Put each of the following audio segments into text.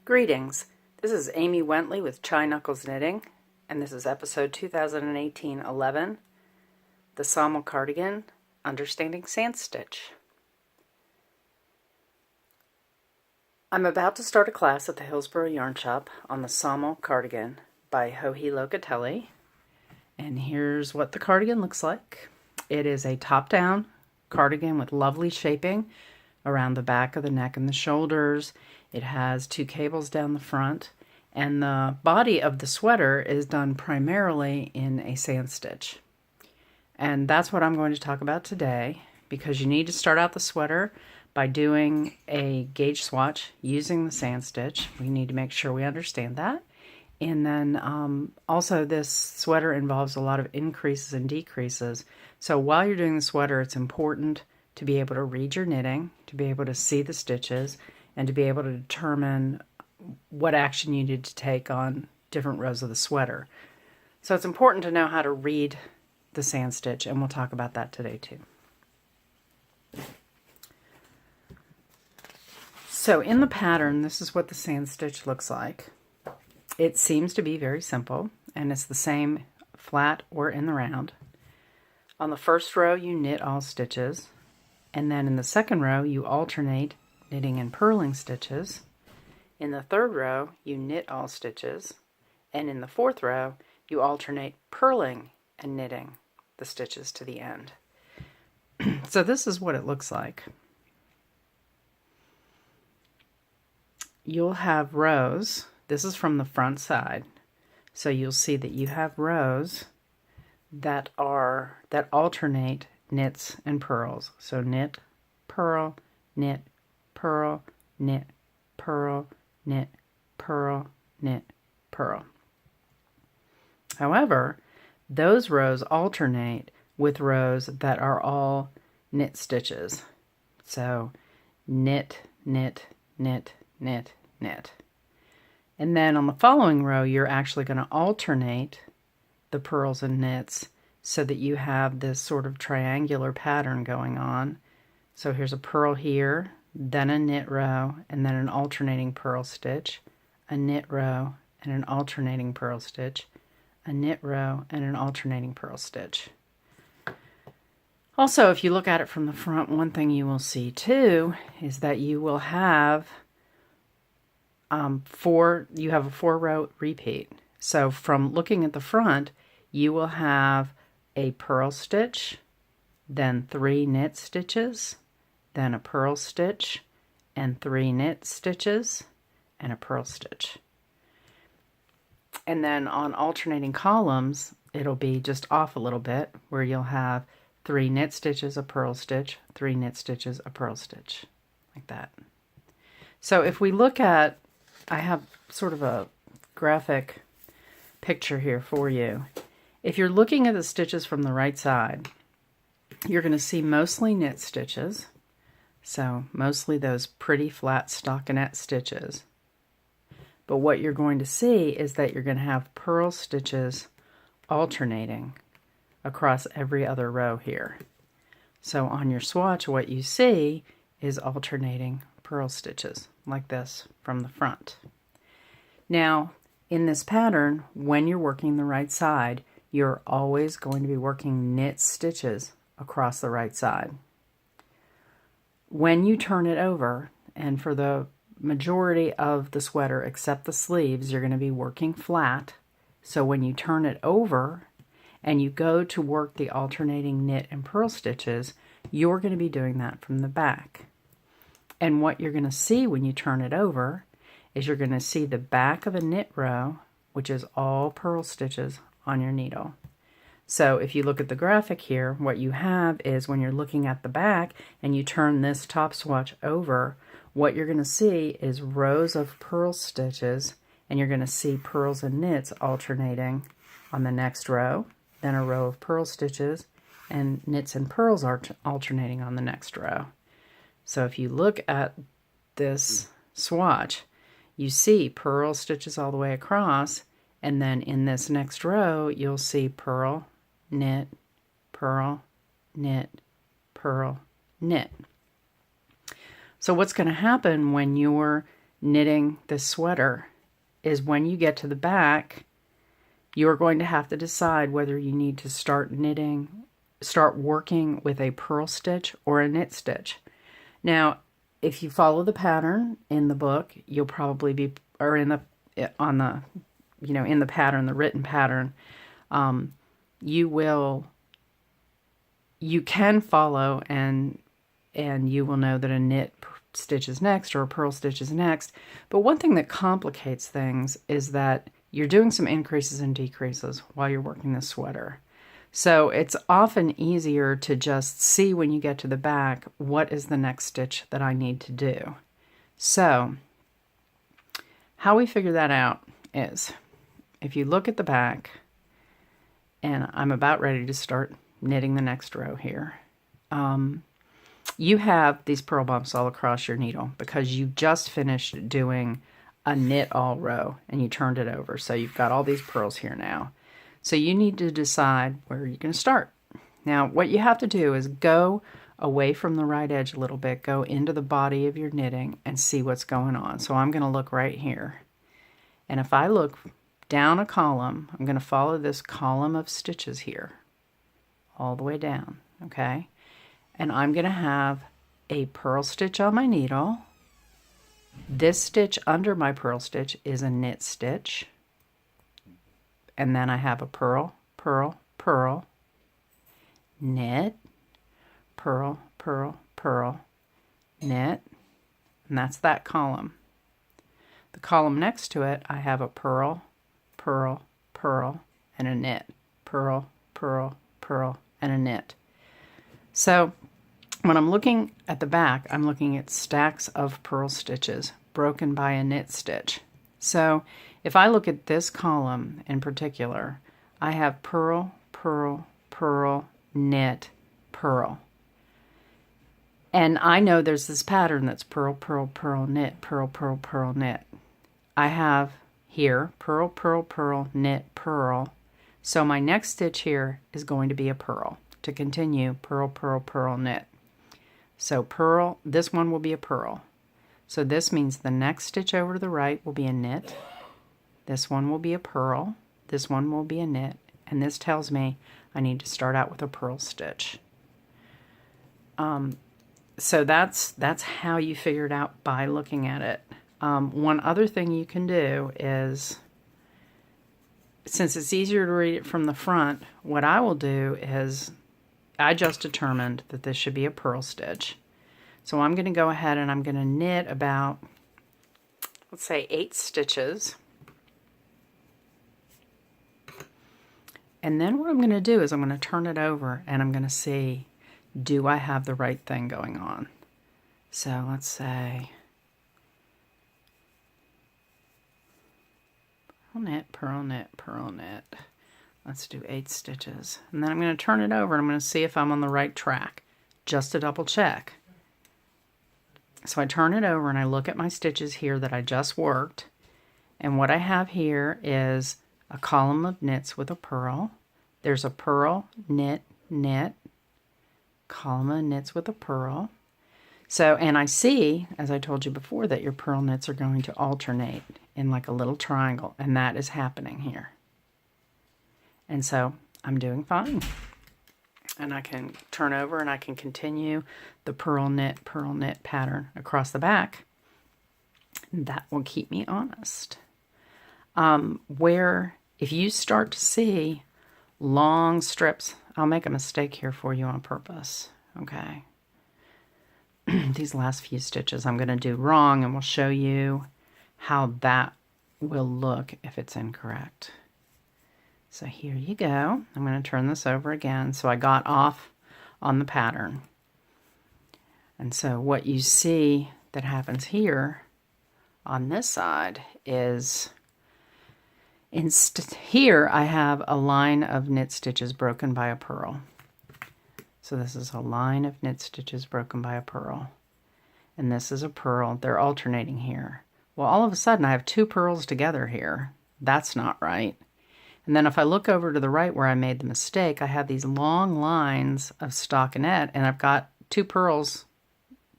Greetings. This is Amy Wentley with Chai Knuckles Knitting, and this is episode 2018-11, the Sammal Cardigan, Understanding Sand Stitch. I'm about to start a class at the Hillsborough Yarn Shop on the Sammal Cardigan by Joji Locatelli, and here's what the cardigan looks like. It is a top-down cardigan with lovely shaping around the back of the neck and the shoulders. It has two cables down the front, and the body of the sweater is done primarily in a sand stitch. And that's what I'm going to talk about today, because you need to start out the sweater by doing a gauge swatch using the sand stitch. We need to make sure we understand that. And then also this sweater involves a lot of increases and decreases. So while you're doing the sweater, it's important to be able to read your knitting, to be able to see the stitches, and to be able to determine what action you need to take on different rows of the sweater. So it's important to know how to read the sand stitch, and we'll talk about that today too. So in the pattern, this is what the sand stitch looks like. It seems to be very simple, and it's the same flat or in the round. On the first row, you knit all stitches, and then in the second row, you alternate knitting and purling stitches. In the third row, you knit all stitches, and in the fourth row, you alternate purling and knitting the stitches to the end. So this is what it looks like. You'll have rows. This is from the front side. So you'll see that you have rows that alternate knits and purls. So knit, purl, knit, purl, knit, purl, knit, purl, knit, purl. However, those rows alternate with rows that are all knit stitches. So knit, knit, knit, knit, knit. And then on the following row, you're actually going to alternate the purls and knits so that you have this sort of triangular pattern going on. So here's a purl here, then a knit row, and then an alternating purl stitch, a knit row, and an alternating purl stitch, a knit row, and an alternating purl stitch. Also, if you look at it from the front, one thing you will see too is that you will have a 4-row repeat. So from looking at the front, you will have a purl stitch, then 3 knit stitches, then a purl stitch, and 3 knit stitches, and a purl stitch. And then on alternating columns, it'll be just off a little bit, where you'll have 3 knit stitches, a purl stitch, 3 knit stitches, a purl stitch, like that. So if we look at, I have sort of a graphic picture here for you. If you're looking at the stitches from the right side, you're going to see mostly knit stitches. So mostly those pretty flat stockinette stitches. But what you're going to see is that you're going to have purl stitches alternating across every other row here. So on your swatch, what you see is alternating purl stitches like this from the front. Now, in this pattern, when you're working the right side, you're always going to be working knit stitches across the right side. When you turn it over, and for the majority of the sweater except the sleeves, you're going to be working flat. So when you turn it over and you go to work the alternating knit and purl stitches, you're going to be doing that from the back. And what you're going to see when you turn it over is you're going to see the back of a knit row, which is all purl stitches on your needle. So if you look at the graphic here, what you have is when you're looking at the back and you turn this top swatch over, what you're going to see is rows of purl stitches, and you're going to see purls and knits alternating on the next row, then a row of purl stitches, and knits and purls are alternating on the next row. So if you look at this swatch, you see purl stitches all the way across, and then in this next row, you'll see purl, knit, purl, knit, purl, knit. So what's going to happen when you're knitting this sweater is when you get to the back, you're going to have to decide whether you need to start working with a purl stitch or a knit stitch. Now, if you follow the pattern in the book, you'll probably be, or in the pattern, the written pattern, you can follow and you will know that a knit stitch is next or a purl stitch is next. But one thing that complicates things is that you're doing some increases and decreases while you're working this sweater. So it's often easier to just see when you get to the back, what is the next stitch that I need to do. So how we figure that out is, if you look at the back, and I'm about ready to start knitting the next row here, you have these purl bumps all across your needle because you just finished doing a knit all row and you turned it over. So you've got all these purls here now. So you need to decide where you're going to start. Now, what you have to do is go away from the right edge a little bit, go into the body of your knitting and see what's going on. So I'm going to look right here. And if I look down a column, I'm going to follow this column of stitches here all the way down, okay? And I'm going to have a purl stitch on my needle. This stitch under my purl stitch is a knit stitch. And then I have a purl, purl, purl, knit, purl, purl, purl, knit, and that's that column. The column next to it, I have a purl, purl, purl, and a knit, purl, purl, purl, and a knit. So when I'm looking at the back, I'm looking at stacks of purl stitches broken by a knit stitch. So if I look at this column in particular, I have purl, purl, purl, knit, purl. And I know there's this pattern that's purl, purl, purl, knit, purl, purl, purl, knit. I have here purl, purl, purl, knit, purl. So my next stitch here is going to be a purl. To continue, purl, purl, purl, knit. So purl, this one will be a purl. So this means the next stitch over to the right will be a knit. This one will be a purl. This one will be a knit. And this tells me I need to start out with a purl stitch. So that's how you figure it out by looking at it. One other thing you can do is, since it's easier to read it from the front, what I will do is, I just determined that this should be a purl stitch. So I'm going to go ahead and I'm going to knit about, let's say, 8 stitches. And then what I'm going to do is I'm going to turn it over and I'm going to see, do I have the right thing going on? So let's say purl knit, purl knit, purl knit. Let's do 8 stitches. And then I'm going to turn it over and I'm going to see if I'm on the right track, just to double check. So I turn it over and I look at my stitches here that I just worked. And what I have here is a column of knits with a purl. There's a purl, knit, knit, column of knits with a purl. So, and I see, as I told you before, that your purl knits are going to alternate in like a little triangle, and that is happening here. And so I'm doing fine. And I can turn over and I can continue the purl knit pattern across the back. And that will keep me honest. Where if you start to see long strips, I'll make a mistake here for you on purpose, okay? These last few stitches I'm going to do wrong, and we'll show you how that will look if it's incorrect. So here you go. I'm going to turn this over again. So I got off on the pattern. And so what you see that happens here on this side is, here I have a line of knit stitches broken by a purl. So this is a line of knit stitches broken by a purl. And this is a purl. They're alternating here. Well, all of a sudden I have 2 purls together here. That's not right. And then if I look over to the right where I made the mistake, I have these long lines of stockinette, and I've got 2 purls,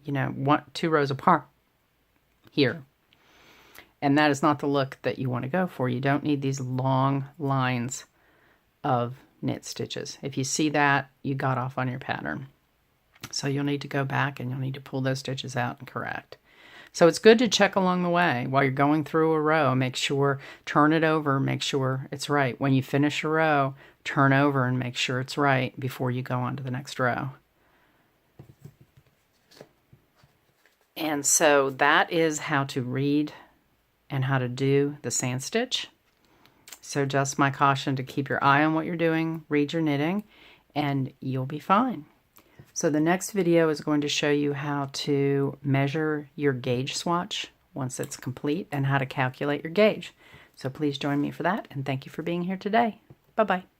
2 rows apart here. And that is not the look that you want to go for. You don't need these long lines of knit stitches. If you see that, you got off on your pattern. So you'll need to go back and you'll need to pull those stitches out and correct. So it's good to check along the way while you're going through a row. Make sure, turn it over, make sure it's right. When you finish a row, turn over and make sure it's right before you go on to the next row. And so that is how to read and how to do the sand stitch. So just my caution to keep your eye on what you're doing, read your knitting, and you'll be fine. So the next video is going to show you how to measure your gauge swatch once it's complete and how to calculate your gauge. So please join me for that, and thank you for being here today. Bye-bye.